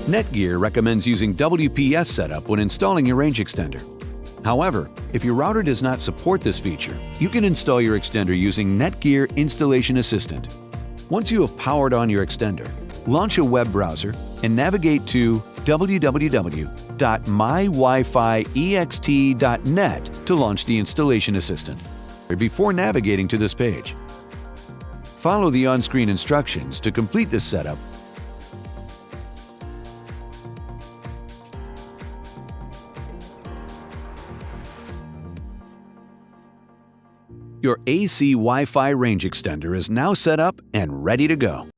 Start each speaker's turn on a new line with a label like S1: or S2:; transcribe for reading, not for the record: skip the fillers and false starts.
S1: NETGEAR recommends using WPS setup when installing your range extender. However, if your router does not support this feature, you can install your extender using NETGEAR Installation Assistant. Once you have powered on your extender, launch a web browser and navigate to www.mywifiext.net to launch the Installation Assistant. Before navigating to this page, follow the on-screen instructions to complete this setup. Your AC Wi-Fi range extender is now set up and ready to go.